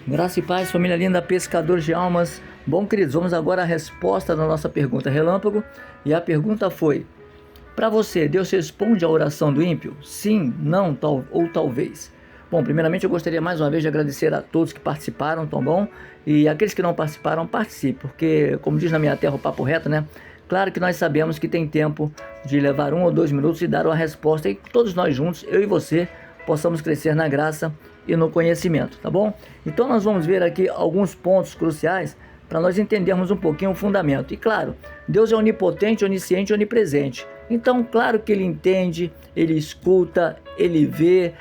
Graça e paz, família linda, pescadores de almas. Bom, queridos, vamos agora à resposta da nossa pergunta relâmpago. E a pergunta foi: para você, Deus responde à oração do ímpio? Sim, não ou talvez? Bom, primeiramente eu gostaria mais uma vez de agradecer a todos que participaram, tá bom? E aqueles que não participaram, participem, porque, como diz na minha terra o papo reto, né? Claro que nós sabemos que tem tempo de levar 1 ou 2 minutos e dar uma resposta, e todos nós juntos, eu e você, possamos crescer na graça e no conhecimento, tá bom? Então nós vamos ver aqui alguns pontos cruciais para nós entendermos um pouquinho o fundamento. E claro, Deus é onipotente, onisciente e onipresente. Então, claro que Ele entende, Ele escuta, Ele vê,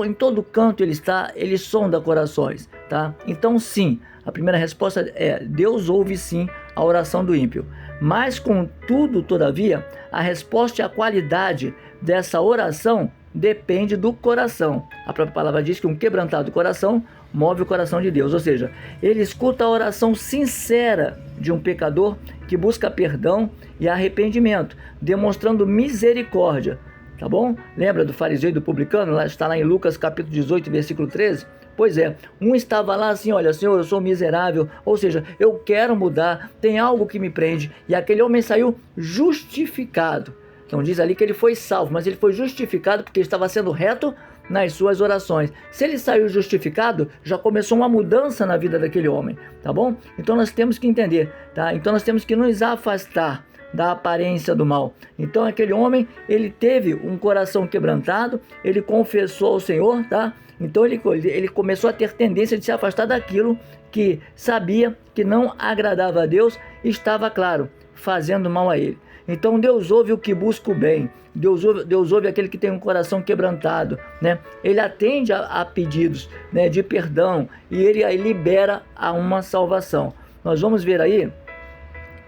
em todo canto Ele está, Ele sonda corações, tá? Então sim, a primeira resposta é: Deus ouve sim a oração do ímpio. Mas contudo, todavia, a resposta e a qualidade dessa oração depende do coração. A própria palavra diz que um quebrantado coração move o coração de Deus, ou seja, Ele escuta a oração sincera de um pecador que busca perdão e arrependimento, demonstrando misericórdia, tá bom? Lembra do fariseu e do publicano? Está lá em Lucas capítulo 18, versículo 13. Pois é, um estava lá assim: olha, Senhor, eu sou miserável, ou seja, eu quero mudar, tem algo que me prende, e aquele homem saiu justificado. Então diz ali que ele foi salvo, mas ele foi justificado porque estava sendo reto nas suas orações. Se ele saiu justificado, já começou uma mudança na vida daquele homem, tá bom? Então nós temos que entender, tá? Então nós temos que nos afastar da aparência do mal. Então aquele homem, ele teve um coração quebrantado, ele confessou ao Senhor, tá? Então ele começou a ter tendência de se afastar daquilo que sabia que não agradava a Deus e estava, claro, fazendo mal a ele. Então Deus ouve o que busca o bem, Deus ouve aquele que tem um coração quebrantado, né? Ele atende a pedidos, né, de perdão, e ele aí libera a uma salvação. Nós vamos ver aí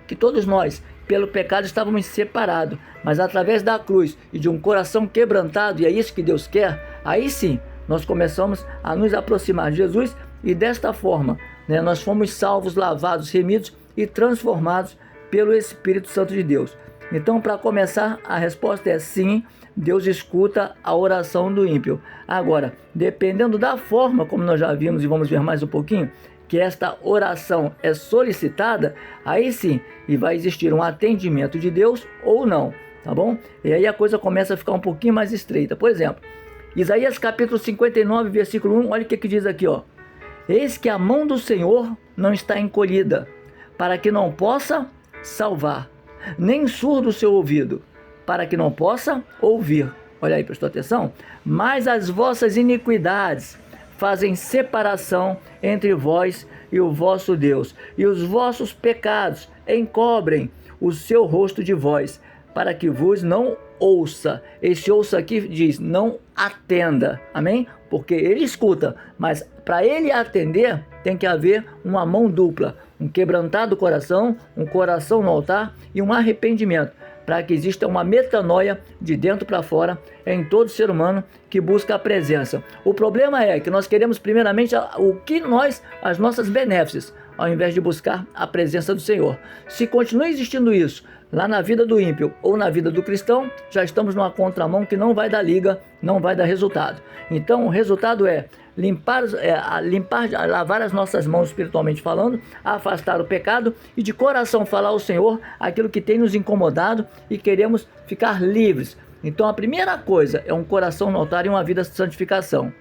que todos nós, pelo pecado, estávamos separados, mas através da cruz e de um coração quebrantado, e é isso que Deus quer, aí sim nós começamos a nos aproximar de Jesus, e desta forma, né, nós fomos salvos, lavados, remidos e transformados pelo Espírito Santo de Deus. Então, para começar, a resposta é sim, Deus escuta a oração do ímpio. Agora, dependendo da forma, como nós já vimos e vamos ver mais um pouquinho, que esta oração é solicitada, aí sim, e vai existir um atendimento de Deus ou não, tá bom? E aí a coisa começa a ficar um pouquinho mais estreita. Por exemplo, Isaías capítulo 59, versículo 1, olha o que diz aqui, ó. Eis que a mão do Senhor não está encolhida, para que não possa salvar, nem surdo o seu ouvido, para que não possa ouvir. Olha aí, prestou atenção? Mas as vossas iniquidades fazem separação entre vós e o vosso Deus, e os vossos pecados encobrem o seu rosto de vós, para que vos não ouça. Esse ouça aqui diz, não atenda, amém? Porque ele escuta, mas para ele atender, tem que haver uma mão dupla, um quebrantado coração, um coração no altar e um arrependimento, para que exista uma metanoia de dentro para fora em todo ser humano que busca a presença. O problema é que nós queremos primeiramente as nossas benéficas, ao invés de buscar a presença do Senhor. Se continua existindo isso lá na vida do ímpio ou na vida do cristão, já estamos numa contramão que não vai dar liga, não vai dar resultado. Então o resultado é lavar as nossas mãos espiritualmente falando, afastar o pecado e de coração falar ao Senhor aquilo que tem nos incomodado e queremos ficar livres. Então a primeira coisa é um coração no altar e uma vida de santificação.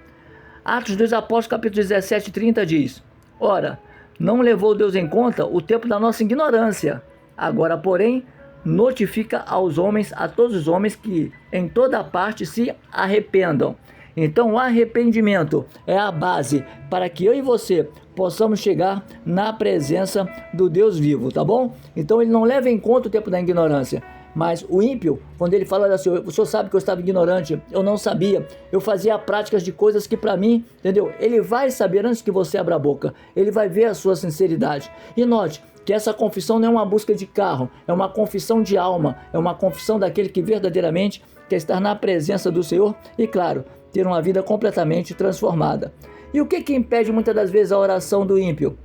Atos dos Apóstolos capítulo 17, 30 diz: ora, não levou Deus em conta o tempo da nossa ignorância, agora porém notifica a todos os homens que em toda parte se arrependam. Então o arrependimento é a base para que eu e você possamos chegar na presença do Deus vivo, tá bom? Então ele não leva em conta o tempo da ignorância. Mas o ímpio, quando ele fala assim: o senhor sabe que eu estava ignorante, eu não sabia, eu fazia práticas de coisas que para mim, entendeu? Ele vai saber antes que você abra a boca, ele vai ver a sua sinceridade. E note que essa confissão não é uma busca de carro, é uma confissão de alma, é uma confissão daquele que verdadeiramente quer estar na presença do Senhor e, claro, ter uma vida completamente transformada. E o que impede muitas das vezes a oração do ímpio?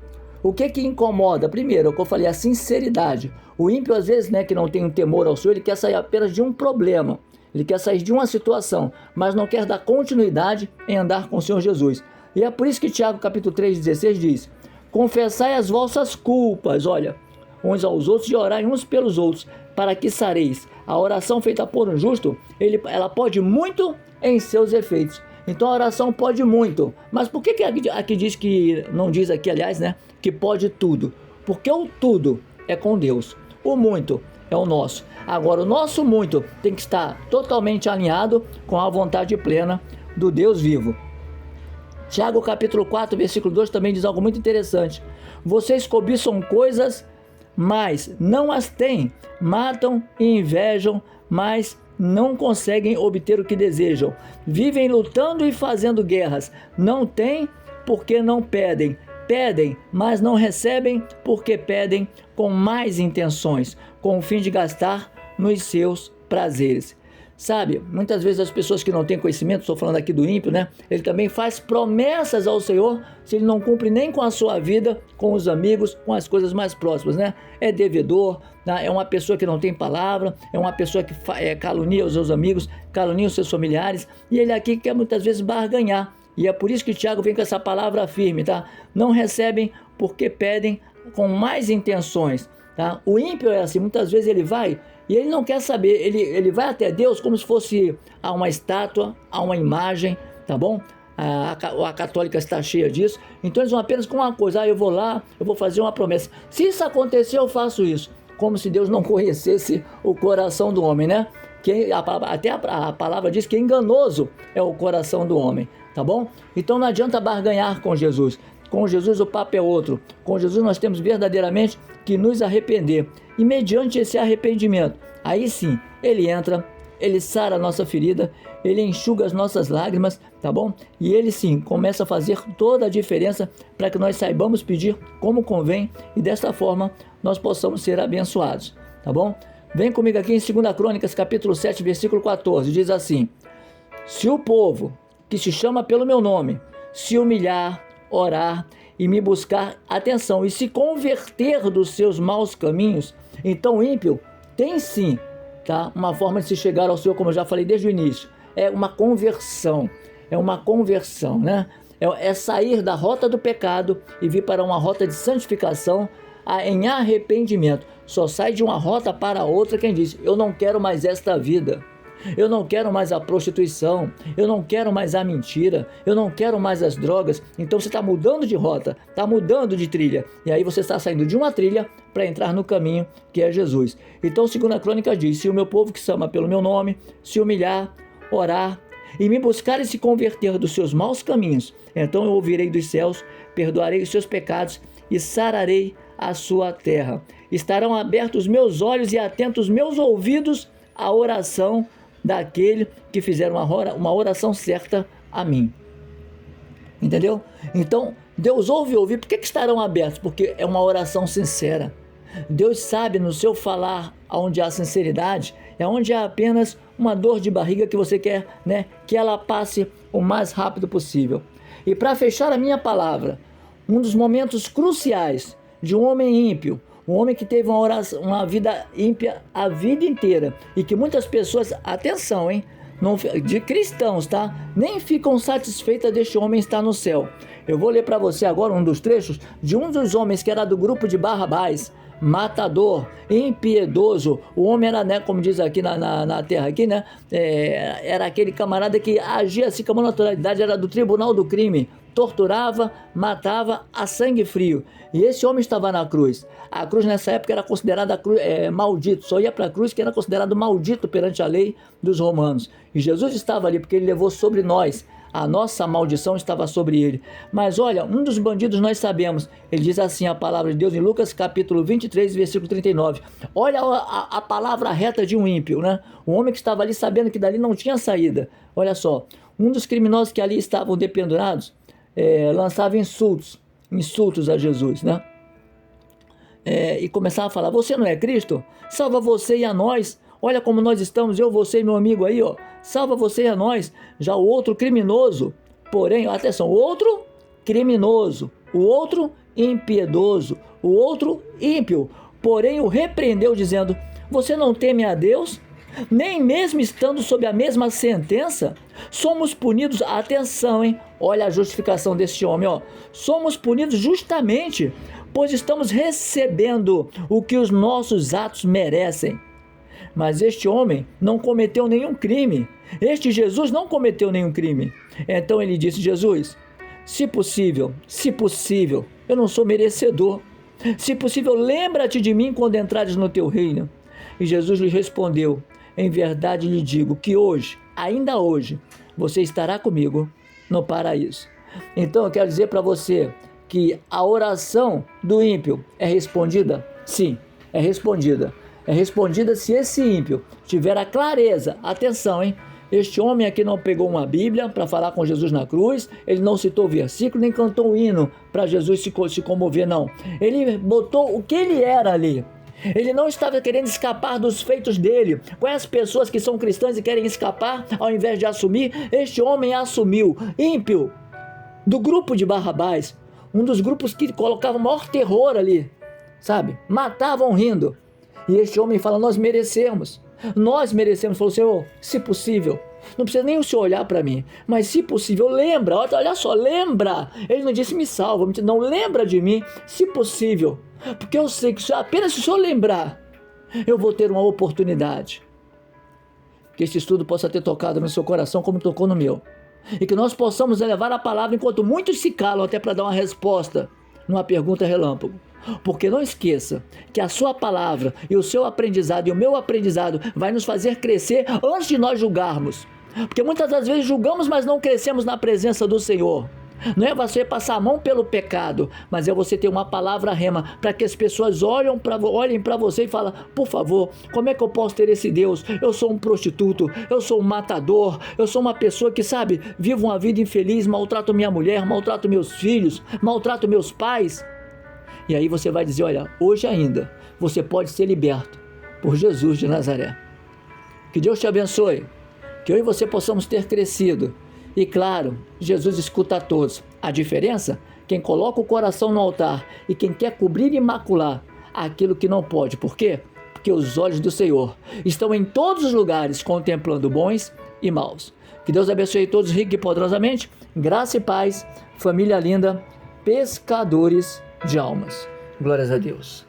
O que incomoda? Primeiro, o que eu falei, a sinceridade. O ímpio, às vezes, né, que não tem um temor ao Senhor, ele quer sair apenas de um problema, ele quer sair de uma situação, mas não quer dar continuidade em andar com o Senhor Jesus. E é por isso que Tiago capítulo 3,16 diz: confessai as vossas culpas, olha, uns aos outros, e orai uns pelos outros, para que sareis. A oração feita por um justo, ela pode muito em seus efeitos. Então a oração pode muito. Mas por que aqui diz que, não diz aqui, aliás, né, que pode tudo? Porque o tudo é com Deus, o muito é o nosso. Agora, o nosso muito tem que estar totalmente alinhado com a vontade plena do Deus vivo. Tiago capítulo 4, versículo 2 também diz algo muito interessante. Vocês cobiçam coisas, mas não as têm. Matam e invejam, mas não conseguem obter o que desejam. Vivem lutando e fazendo guerras. Não têm porque não pedem. Pedem, mas não recebem porque pedem com mais intenções, com o fim de gastar nos seus prazeres. Sabe, muitas vezes as pessoas que não têm conhecimento, estou falando aqui do ímpio, né? Ele também faz promessas ao Senhor, se ele não cumpre nem com a sua vida, com os amigos, com as coisas mais próximas, né? É devedor, né? É uma pessoa que não tem palavra, é uma pessoa que calunia os seus amigos, calunia os seus familiares, e ele aqui quer muitas vezes barganhar. E é por isso que Tiago vem com essa palavra firme, tá? Não recebem porque pedem com mais intenções, tá? O ímpio é assim, muitas vezes ele vai e ele não quer saber, ele vai até Deus como se fosse a uma estátua, a uma imagem, tá bom? A católica está cheia disso. Então eles vão apenas com uma coisa: eu vou lá, eu vou fazer uma promessa. Se isso acontecer, eu faço isso. Como se Deus não conhecesse o coração do homem, né? Até a palavra diz que enganoso é o coração do homem, tá bom? Então não adianta barganhar com Jesus. Com Jesus o papo é outro. Com Jesus nós temos verdadeiramente que nos arrepender. E mediante esse arrependimento, aí sim, ele entra, ele sara a nossa ferida, ele enxuga as nossas lágrimas, tá bom? E ele sim começa a fazer toda a diferença para que nós saibamos pedir como convém e desta forma nós possamos ser abençoados, tá bom? Vem comigo aqui em 2 Crônicas capítulo 7, versículo 14, diz assim: se o povo que se chama pelo meu nome se humilhar, orar e me buscar, atenção, e se converter dos seus maus caminhos, então o ímpio tem sim, tá, uma forma de se chegar ao Senhor, como eu já falei desde o início. É uma conversão, né? É sair da rota do pecado e vir para uma rota de santificação em arrependimento. Só sai de uma rota para outra quem diz: eu não quero mais esta vida, eu não quero mais a prostituição, eu não quero mais a mentira, eu não quero mais as drogas. Então você está mudando de rota, está mudando de trilha, e aí você está saindo de uma trilha para entrar no caminho que é Jesus. Então 2 Crônica diz: se o meu povo que se chama pelo meu nome se humilhar, orar e me buscar e se converter dos seus maus caminhos, então eu ouvirei dos céus, perdoarei os seus pecados e sararei a sua terra. Estarão abertos meus olhos e atentos meus ouvidos à oração daquele que fizer uma oração certa a mim. Entendeu? Então, Deus ouve. Por que estarão abertos? Porque é uma oração sincera. Deus sabe no seu falar, onde há sinceridade, é onde há apenas uma dor de barriga que você quer, né, que ela passe o mais rápido possível. E para fechar a minha palavra, um dos momentos cruciais de um homem ímpio, um homem que teve uma vida ímpia a vida inteira, e que muitas pessoas, atenção, hein, de cristãos, tá, nem ficam satisfeitas deste homem estar no céu. Eu vou ler para você agora um dos trechos de um dos homens que era do grupo de Barrabás, matador, impiedoso. O homem era, né, como diz aqui na terra, aqui, né, era aquele camarada que agia assim com uma naturalidade, era do tribunal do crime, torturava, matava a sangue frio. E esse homem estava na cruz. A cruz nessa época era considerada maldito, só ia para a cruz que era considerado maldito perante a lei dos romanos. E Jesus estava ali porque ele levou sobre nós, a nossa maldição estava sobre ele. Mas olha, um dos bandidos nós sabemos, ele diz assim a palavra de Deus em Lucas capítulo 23, versículo 39. Olha a palavra reta de um ímpio, né? Um homem que estava ali sabendo que dali não tinha saída. Olha só, um dos criminosos que ali estavam dependurados, lançava insultos a Jesus, né? E começava a falar: você não é Cristo? Salva você e a nós. Olha como nós estamos, eu, você e meu amigo aí, ó. Salva você e a nós. Já o outro criminoso, porém, atenção, o outro criminoso, o outro impiedoso, o outro ímpio, porém o repreendeu dizendo: você não teme a Deus? Nem mesmo estando sob a mesma sentença, somos punidos, atenção, hein? Olha a justificação deste homem, ó. Somos punidos justamente, pois estamos recebendo o que os nossos atos merecem. Mas este homem não cometeu nenhum crime. Este Jesus não cometeu nenhum crime. Então ele disse: Jesus, se possível, eu não sou merecedor. Se possível, lembra-te de mim quando entrares no teu reino. E Jesus lhe respondeu: em verdade lhe digo que hoje, ainda hoje, você estará comigo no paraíso. Então eu quero dizer para você que a oração do ímpio é respondida? Sim, é respondida. É respondida se esse ímpio tiver a clareza. Atenção, hein? Este homem aqui não pegou uma Bíblia para falar com Jesus na cruz, ele não citou versículo, nem cantou um hino para Jesus se comover, não. Ele botou o que ele era ali. Ele não estava querendo escapar dos feitos dele. Conhece pessoas que são cristãs e querem escapar ao invés de assumir? Este homem assumiu. Ímpio, do grupo de Barrabás, um dos grupos que colocava o maior terror ali, sabe? Matavam rindo. E este homem fala: nós merecemos. Falou: Senhor, se possível, não precisa nem o Senhor olhar para mim, mas se possível, lembra, olha só, lembra. Ele não disse me salva, não, lembra de mim, se possível, porque eu sei que apenas se o Senhor lembrar, eu vou ter uma oportunidade. Que este estudo possa ter tocado no seu coração como tocou no meu, e que nós possamos elevar a palavra enquanto muitos se calam até para dar uma resposta numa pergunta relâmpago. Porque não esqueça que a sua palavra e o seu aprendizado e o meu aprendizado vai nos fazer crescer antes de nós julgarmos. Porque muitas das vezes julgamos, mas não crescemos na presença do Senhor. Não é você passar a mão pelo pecado, mas é você ter uma palavra rema para que as pessoas olhem para você e falem: por favor, como é que eu posso ter esse Deus? Eu sou um prostituto, eu sou um matador, eu sou uma pessoa que, sabe, vivo uma vida infeliz, maltrato minha mulher, maltrato meus filhos, maltrato meus pais. E aí você vai dizer: olha, hoje ainda você pode ser liberto por Jesus de Nazaré. Que Deus te abençoe, que eu e você possamos ter crescido. E claro, Jesus escuta a todos. A diferença? Quem coloca o coração no altar e quem quer cobrir e macular aquilo que não pode. Por quê? Porque os olhos do Senhor estão em todos os lugares, contemplando bons e maus. Que Deus abençoe todos rico e poderosamente. Graça e paz, família linda, pescadores de almas. Glórias a Deus.